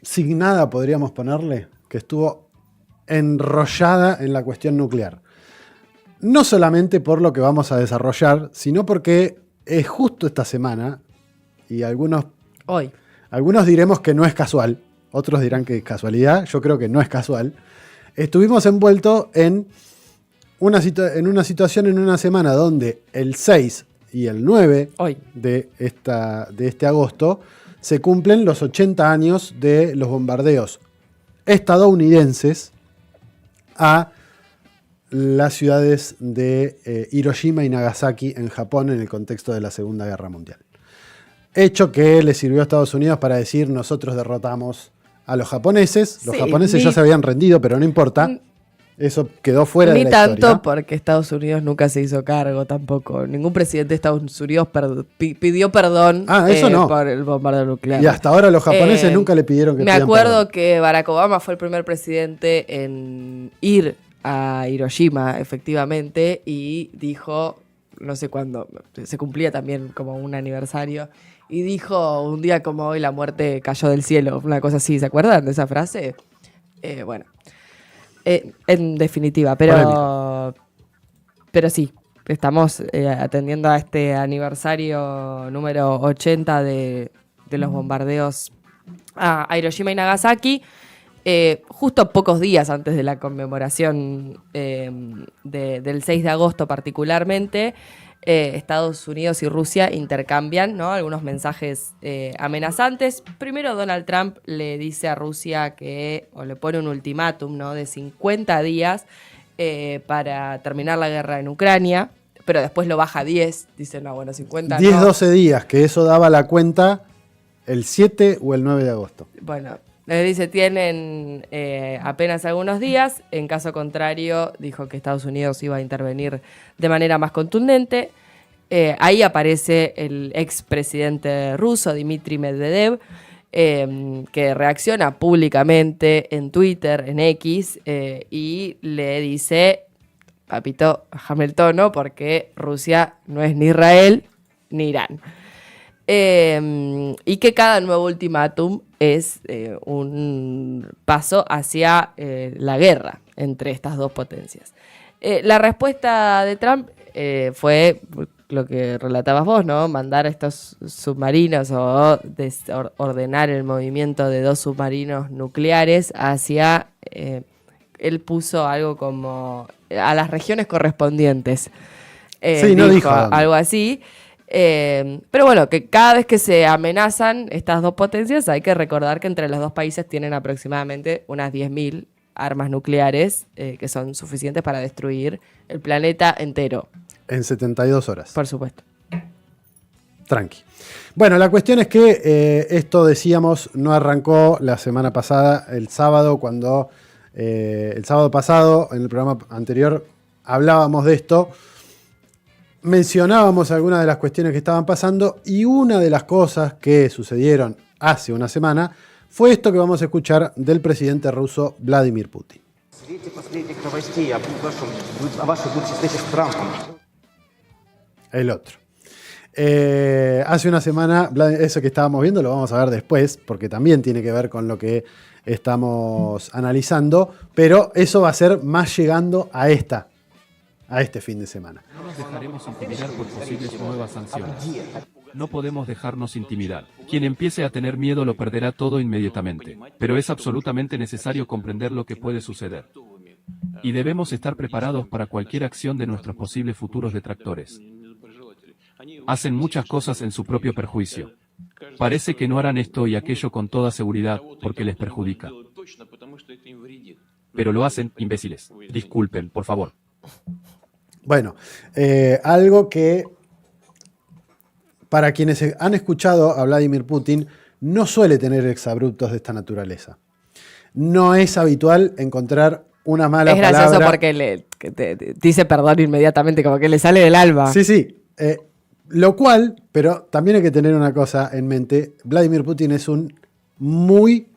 signada, podríamos ponerle, que estuvo enrollada en la cuestión nuclear. No solamente por lo que vamos a desarrollar, sino porque es justo esta semana, y algunos diremos que no es casual, otros dirán que es casualidad, yo creo que no es casual. Estuvimos envueltos en una situación en una semana donde el 6 y el 9 de este agosto se cumplen los 80 años de los bombardeos estadounidenses a las ciudades de Hiroshima y Nagasaki en Japón en el contexto de la Segunda Guerra Mundial. Hecho que le sirvió a Estados Unidos para decir: nosotros derrotamos a los japoneses. Los japoneses ya se habían rendido, pero no importa. Eso quedó fuera de la historia. Ni tanto, porque Estados Unidos nunca se hizo cargo tampoco. Ningún presidente de Estados Unidos pidió perdón por el bombardeo nuclear. Y hasta ahora los japoneses nunca le pidieron que pidan perdón. Me acuerdo que Barack Obama fue el primer presidente en ir a Hiroshima, efectivamente, y dijo, no sé cuándo, se cumplía también como un aniversario, y dijo: un día como hoy la muerte cayó del cielo, una cosa así. ¿Se acuerdan de esa frase? Bueno. En definitiva, pero sí, estamos atendiendo a este aniversario número 80 de los bombardeos a Hiroshima y Nagasaki, justo pocos días antes de la conmemoración del 6 de agosto particularmente. Estados Unidos y Rusia intercambian, ¿no?, algunos mensajes amenazantes. Primero Donald Trump le dice a Rusia o le pone un ultimátum, ¿no?, de 50 días para terminar la guerra en Ucrania, pero después lo baja a 10. Dice, no, bueno, 50 10, 12 días, que eso daba la cuenta el 7 o el 9 de agosto. Bueno, les dice, tienen apenas algunos días. En caso contrario, dijo que Estados Unidos iba a intervenir de manera más contundente. Ahí aparece el expresidente ruso, Dmitry Medvedev, que reacciona públicamente en Twitter, en X, y le dice: papito, bájame el tono, porque Rusia no es ni Israel ni Irán. Y que cada nuevo ultimátum es un paso hacia la guerra entre estas dos potencias. La respuesta de Trump fue lo que relatabas vos, ¿no? Mandar estos submarinos o ordenar el movimiento de 2 submarinos nucleares hacia... él puso algo como a las regiones correspondientes. Sí, no dijo algo así. Pero bueno, que cada vez que se amenazan estas dos potencias, hay que recordar que entre los dos países tienen aproximadamente unas 10.000 armas nucleares que son suficientes para destruir el planeta entero. En 72 horas. Por supuesto. Tranqui. Bueno, la cuestión es que esto, decíamos, no arrancó la semana pasada, el sábado, cuando el sábado pasado, en el programa anterior, hablábamos de esto. Mencionábamos algunas de las cuestiones que estaban pasando, y una de las cosas que sucedieron hace una semana fue esto que vamos a escuchar del presidente ruso Vladimir Putin. El otro. Hace una semana, eso que estábamos viendo lo vamos a ver después, porque también tiene que ver con lo que estamos analizando, pero eso va a ser más llegando a este fin de semana. No nos dejaremos intimidar por posibles nuevas sanciones. No podemos dejarnos intimidar. Quien empiece a tener miedo lo perderá todo inmediatamente. Pero es absolutamente necesario comprender lo que puede suceder. Y debemos estar preparados para cualquier acción de nuestros posibles futuros detractores. Hacen muchas cosas en su propio perjuicio. Parece que no harán esto y aquello con toda seguridad, porque les perjudica. Pero lo hacen, imbéciles. Disculpen, por favor. Bueno, algo que para quienes han escuchado a Vladimir Putin no suele tener exabruptos de esta naturaleza. No es habitual encontrar una mala palabra. Es gracioso porque te dice perdón inmediatamente, como que le sale del alma. Sí, sí. Lo cual, pero también hay que tener una cosa en mente: Vladimir Putin es un muy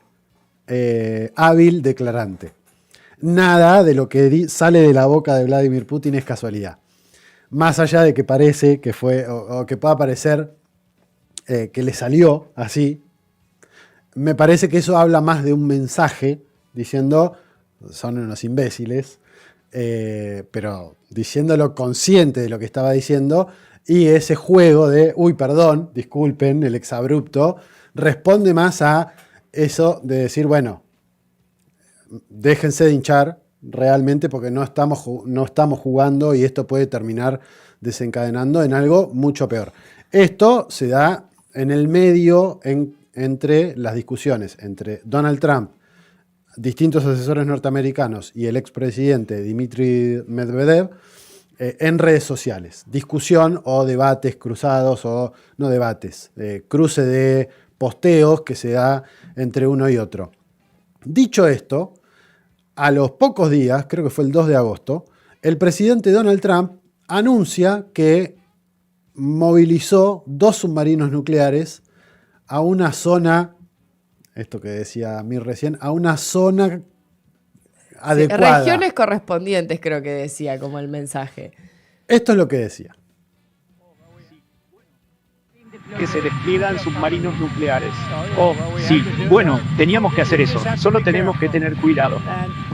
hábil declarante. Nada de lo que sale de la boca de Vladimir Putin es casualidad. Más allá de que parece que fue, o que pueda parecer que le salió así, me parece que eso habla más de un mensaje diciendo, son unos imbéciles, pero diciéndolo consciente de lo que estaba diciendo, y ese juego de, uy, perdón, disculpen, el exabrupto, responde más a eso de decir, bueno, déjense de hinchar realmente porque no estamos jugando y esto puede terminar desencadenando en algo mucho peor. Esto se da en el medio entre las discusiones entre Donald Trump, distintos asesores norteamericanos y el expresidente Dmitry Medvedev en redes sociales. Discusión o debates cruzados o no debates, cruce de posteos que se da entre uno y otro. Dicho esto, a los pocos días, creo que fue el 2 de agosto, el presidente Donald Trump anuncia que movilizó 2 submarinos nucleares a una zona, esto que decía Mir recién, a una zona adecuada. Regiones correspondientes, creo que decía como el mensaje. Esto es lo que decía. Que se despliegan submarinos nucleares. Oh, sí, bueno, teníamos que hacer eso, solo tenemos que tener cuidado.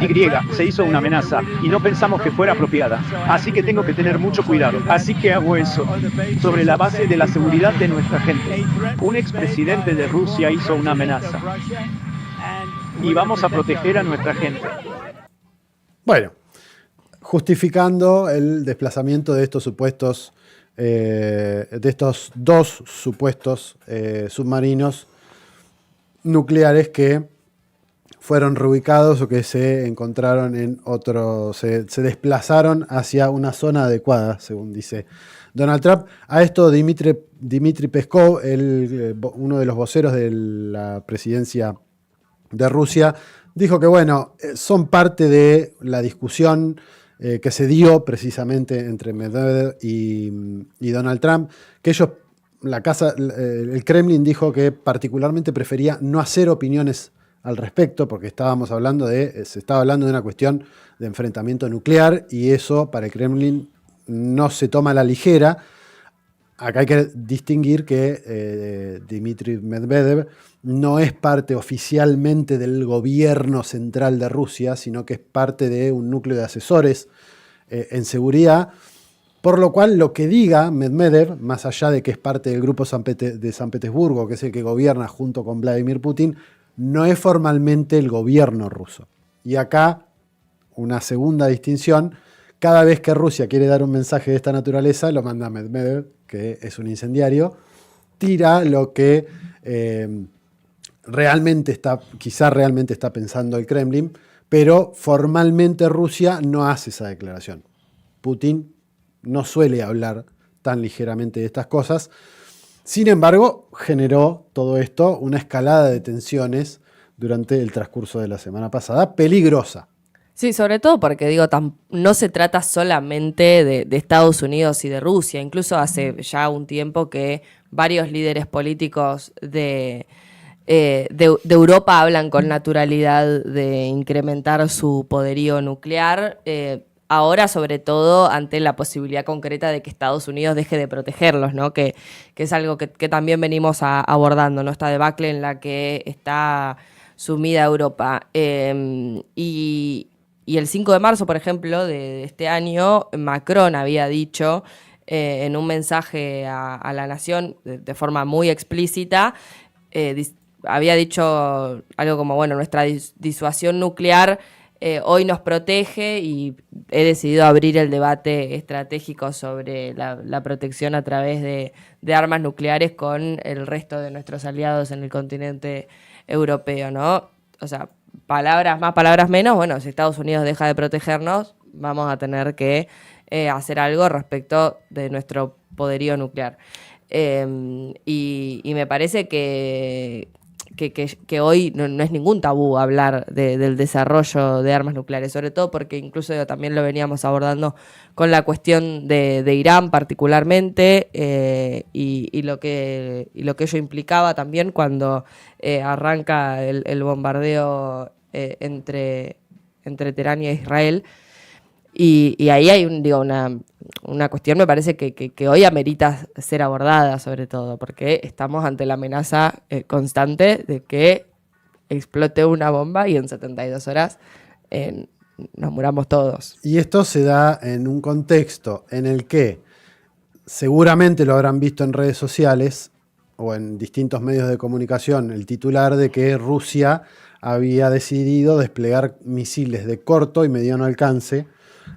Y se hizo una amenaza y no pensamos que fuera apropiada, así que tengo que tener mucho cuidado, así que hago eso, sobre la base de la seguridad de nuestra gente. Un expresidente de Rusia hizo una amenaza y vamos a proteger a nuestra gente. Bueno, justificando el desplazamiento de estos supuestos de estos 2 supuestos submarinos nucleares que fueron reubicados o que se encontraron en otro, se desplazaron hacia una adecuada, según dice Donald Trump. A esto Dmitry Peskov, uno de los voceros de la presidencia de Rusia, dijo que bueno, son parte de la discusión que se dio precisamente entre Medvedev y Donald Trump, que ellos, el Kremlin dijo que particularmente prefería no hacer opiniones al respecto, porque se estaba hablando de una cuestión de enfrentamiento nuclear, y eso para el Kremlin no se toma a la ligera. Acá hay que distinguir que Dmitry Medvedev no es parte oficialmente del gobierno central de Rusia, sino que es parte de un núcleo de asesores en seguridad, por lo cual lo que diga Medvedev, más allá de que es parte del grupo de San Petersburgo, que es el que gobierna junto con Vladimir Putin, no es formalmente el gobierno ruso. Y acá, una segunda distinción: cada vez que Rusia quiere dar un mensaje de esta naturaleza, lo manda Medvedev, que es un incendiario, tira lo que quizá realmente está pensando el Kremlin, pero formalmente Rusia no hace esa declaración. Putin no suele hablar tan ligeramente de estas cosas. Sin embargo, generó todo esto una escalada de tensiones durante el transcurso de la semana pasada, peligrosa. Sí, sobre todo porque, digo, no se trata solamente de Estados Unidos y de Rusia. Incluso hace ya un tiempo que varios líderes políticos de Europa hablan con naturalidad de incrementar su poderío nuclear. Ahora, sobre todo, ante la posibilidad concreta de que Estados Unidos deje de protegerlos, ¿no? Que es algo que también venimos abordando, ¿no? Esta debacle en la que está sumida Europa. Y el 5 de marzo, por ejemplo, de este año, Macron había dicho en un mensaje a la nación de forma muy explícita, había dicho algo como, bueno, nuestra disuasión nuclear hoy nos protege, y he decidido abrir el debate estratégico sobre la protección a través de armas nucleares con el resto de nuestros aliados en el continente europeo, ¿no? O sea, palabras más, palabras menos. Bueno, si Estados Unidos deja de protegernos, vamos a tener que hacer algo respecto de nuestro poderío nuclear. Y me parece que hoy no es ningún tabú hablar del desarrollo de armas nucleares, sobre todo porque incluso también lo veníamos abordando con la cuestión de Irán particularmente, y lo que ello implicaba también cuando arranca el bombardeo entre Teherán y Israel. Y ahí hay una cuestión, me parece, que hoy amerita ser abordada, sobre todo porque estamos ante la amenaza constante de que explote una bomba y en 72 horas nos muramos todos. Y esto se da en un contexto en el que seguramente lo habrán visto en redes sociales o en distintos medios de comunicación, el titular de que Rusia había decidido desplegar misiles de corto y mediano alcance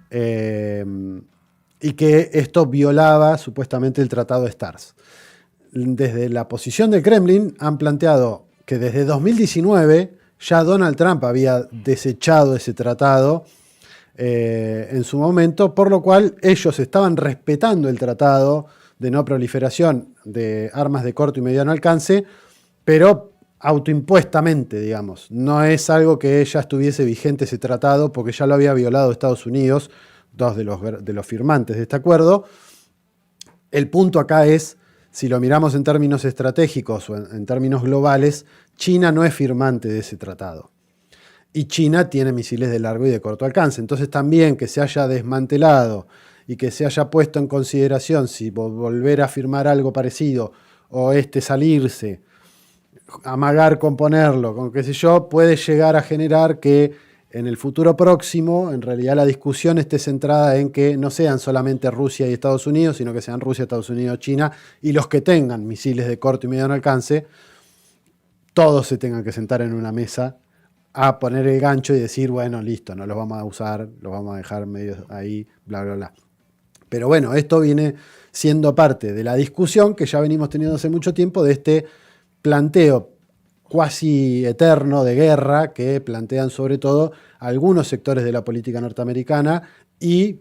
y que esto violaba supuestamente el Tratado de STARS. Desde la posición del Kremlin han planteado que desde 2019 ya Donald Trump había desechado ese tratado en su momento, por lo cual ellos estaban respetando el tratado de no proliferación de armas de corto y mediano alcance, pero autoimpuestamente, digamos. No es algo que ya estuviese vigente ese tratado, porque ya lo había violado Estados Unidos, dos de los firmantes de este acuerdo. El punto acá es, si lo miramos en términos estratégicos o en términos globales, China no es firmante de ese tratado. Y China tiene misiles de largo y de corto alcance. Entonces también que se haya desmantelado y que se haya puesto en consideración si volver a firmar algo parecido o salirse, amagar con ponerlo, con qué sé yo, puede llegar a generar que en el futuro próximo, en realidad la discusión esté centrada en que no sean solamente Rusia y Estados Unidos, sino que sean Rusia, Estados Unidos, China, y los que tengan misiles de corto y mediano alcance, todos se tengan que sentar en una mesa a poner el gancho y decir, bueno, listo, no los vamos a usar, los vamos a dejar medio ahí, bla, bla, bla. Pero bueno, esto viene siendo parte de la discusión que ya venimos teniendo hace mucho tiempo de este planteo cuasi eterno de guerra que plantean sobre todo algunos sectores de la política norteamericana y,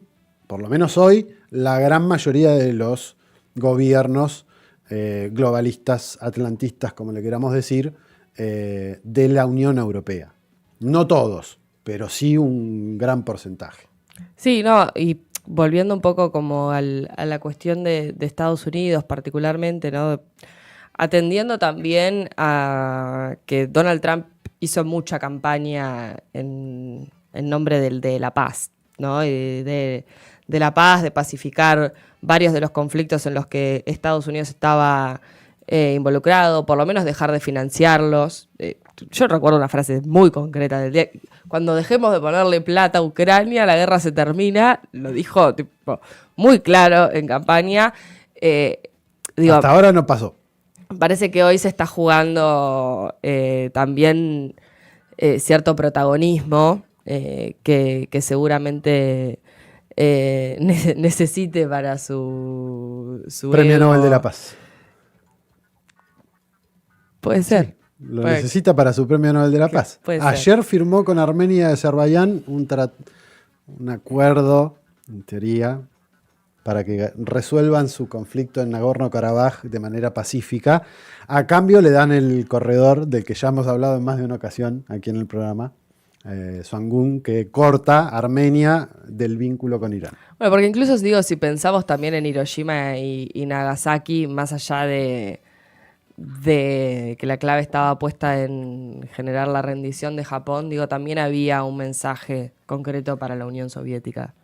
por lo menos hoy, la gran mayoría de los gobiernos globalistas, atlantistas, como le queramos decir, de la Unión Europea. No todos, pero sí un gran porcentaje. Sí, no, y volviendo un poco como a la cuestión de Estados Unidos particularmente, ¿no? Atendiendo también a que Donald Trump hizo mucha campaña en nombre de la paz, ¿no? Y de la paz, de pacificar varios de los conflictos en los que Estados Unidos estaba involucrado, por lo menos dejar de financiarlos. Yo recuerdo una frase muy concreta del día: cuando dejemos de ponerle plata a Ucrania, la guerra se termina. Lo dijo tipo, muy claro en campaña. Hasta ahora no pasó. Parece que hoy se está jugando también cierto protagonismo que seguramente necesite para su Premio ego. Nobel de la Paz. Puede ser. Sí, lo necesita para su Premio Nobel de la Paz. Ayer firmó con Armenia y Azerbaiyán un acuerdo, en teoría, para que resuelvan su conflicto en Nagorno-Karabaj de manera pacífica. A cambio le dan el corredor del que ya hemos hablado en más de una ocasión aquí en el programa, Sangún, que corta Armenia del vínculo con Irán. Bueno, porque incluso digo, si pensamos también en Hiroshima y Nagasaki, más allá de que la clave estaba puesta en generar la rendición de Japón, digo, también había un mensaje concreto para la Unión Soviética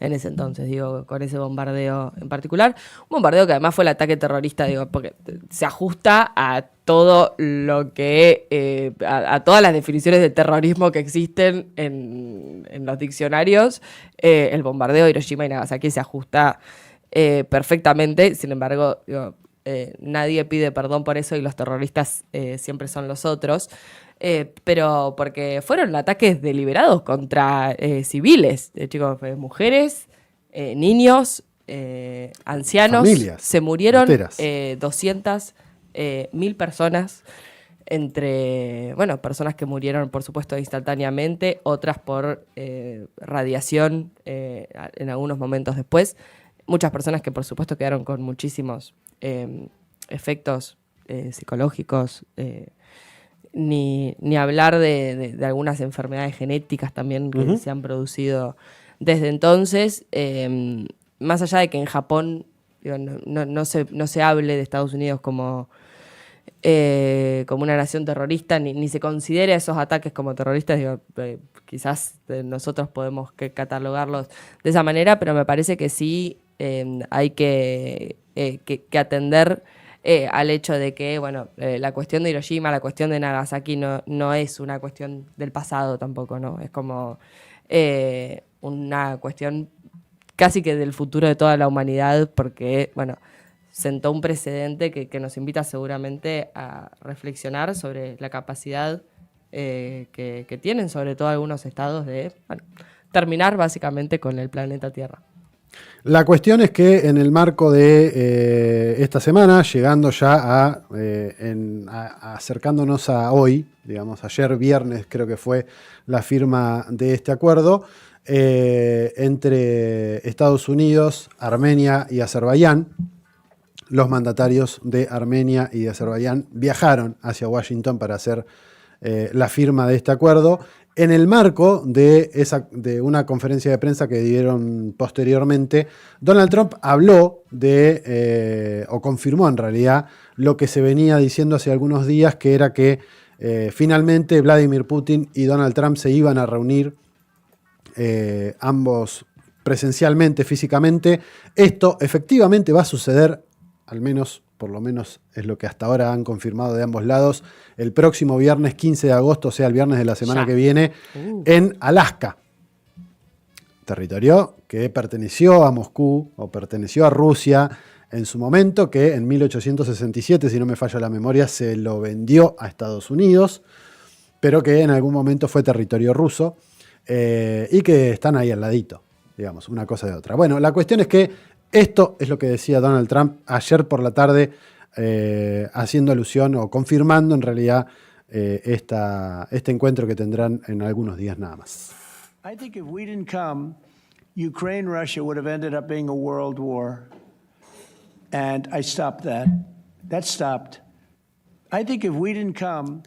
en ese entonces, digo, con ese bombardeo en particular. Un bombardeo que además fue el ataque terrorista, digo, porque se ajusta a todo lo que, a todas las definiciones de terrorismo que existen en los diccionarios. El bombardeo de Hiroshima y Nagasaki se ajusta perfectamente. Sin embargo, digo, nadie pide perdón por eso y los terroristas siempre son los otros. Pero porque fueron ataques deliberados contra civiles, chicos, mujeres, niños, ancianos. Familias, se murieron 200.000 personas, entre, bueno, personas que murieron, por supuesto, instantáneamente, otras por radiación en algunos momentos después. Muchas personas que, por supuesto, quedaron con muchísimos efectos psicológicos, ni hablar de algunas enfermedades genéticas también que se han producido desde entonces. Más allá de que en Japón digo, no se hable de Estados Unidos como una nación terrorista, ni se considere esos ataques como terroristas, digo, quizás nosotros podemos catalogarlos de esa manera, pero me parece que sí hay que atender al hecho de que, bueno, la cuestión de Hiroshima, la cuestión de Nagasaki no es una cuestión del pasado tampoco, ¿no? Es como una cuestión casi que del futuro de toda la humanidad, porque, bueno, sentó un precedente que nos invita seguramente a reflexionar sobre la capacidad que tienen, sobre todo algunos estados, de terminar básicamente con el planeta Tierra. La cuestión es que en el marco de esta semana, llegando ya acercándonos a hoy, digamos, ayer viernes creo que fue la firma de este acuerdo entre Estados Unidos, Armenia y Azerbaiyán. Los mandatarios de Armenia y de Azerbaiyán viajaron hacia Washington para hacer la firma de este acuerdo. En el marco de una conferencia de prensa que dieron posteriormente, Donald Trump habló o confirmó en realidad lo que se venía diciendo hace algunos días, que era que finalmente Vladimir Putin y Donald Trump se iban a reunir ambos presencialmente, físicamente. Esto efectivamente va a suceder, por lo menos es lo que hasta ahora han confirmado de ambos lados, el próximo viernes 15 de agosto, o sea, el viernes de la semana que viene, en Alaska. Territorio que perteneció a Moscú o perteneció a Rusia en su momento, que en 1867, si no me falla la memoria, se lo vendió a Estados Unidos, pero que en algún momento fue territorio ruso y que están ahí al ladito, digamos, una cosa de otra. Bueno, la cuestión es que esto es lo que decía Donald Trump ayer por la tarde, haciendo alusión o confirmando en realidad este encuentro que tendrán en algunos días nada más. I think if we didn't come, Ukraine-Russia would have ended up being a world war. And I stopped that. That stopped. I think if we didn't come,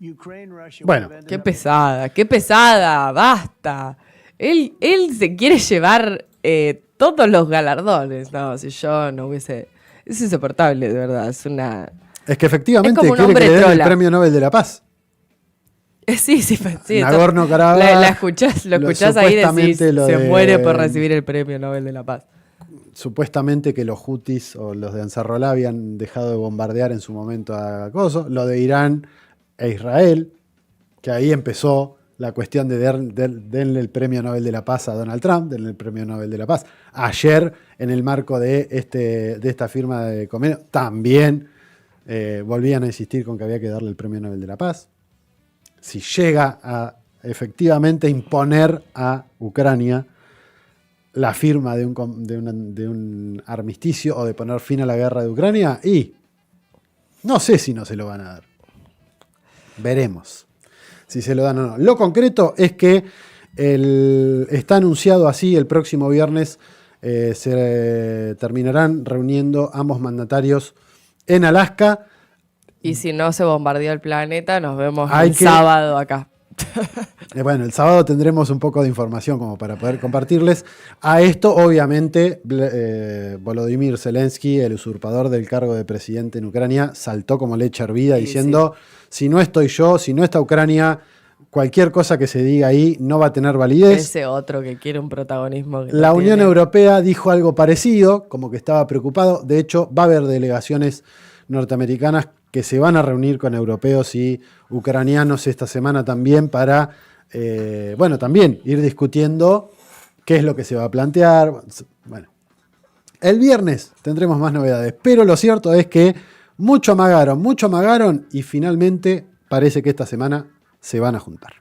Ukraine-Russia would have ended Qué up... qué pesada, basta. Él se quiere llevar todos los galardones. No, si yo no hubiese... Es insoportable, de verdad. Es que efectivamente es como un quiere hombre que le den el trola. Premio Nobel de la Paz. Sí. Nagorno-Karabaj. Lo escuchás ahí decís, se muere por recibir el Premio Nobel de la Paz. Supuestamente que los hutis o los de Ansarrollah habían dejado de bombardear en su momento a Kosovo. Lo de Irán e Israel, que ahí empezó la cuestión de denle el Premio Nobel de la Paz a Donald Trump, denle el Premio Nobel de la Paz. Ayer, en el marco de esta firma de convenio, también volvían a insistir con que había que darle el Premio Nobel de la Paz. Si llega a efectivamente imponer a Ucrania la firma de un armisticio o de poner fin a la guerra de Ucrania, y no sé si no se lo van a dar. Veremos si se lo dan o no. Lo concreto es que está anunciado así, el próximo viernes se terminarán reuniendo ambos mandatarios en Alaska. Y si no se bombardeó el planeta, nos vemos el sábado acá. Bueno, el sábado tendremos un poco de información como para poder compartirles. A esto, obviamente, Volodymyr Zelensky, el usurpador del cargo de presidente en Ucrania, saltó como leche hervida diciendo, si no estoy yo, si no está Ucrania, cualquier cosa que se diga ahí no va a tener validez. Ese otro que quiere un protagonismo. La Unión Europea dijo algo parecido, como que estaba preocupado. De hecho, va a haber delegaciones norteamericanas que se van a reunir con europeos y ucranianos esta semana también para, también ir discutiendo qué es lo que se va a plantear. Bueno, el viernes tendremos más novedades, pero lo cierto es que mucho amagaron y finalmente parece que esta semana se van a juntar.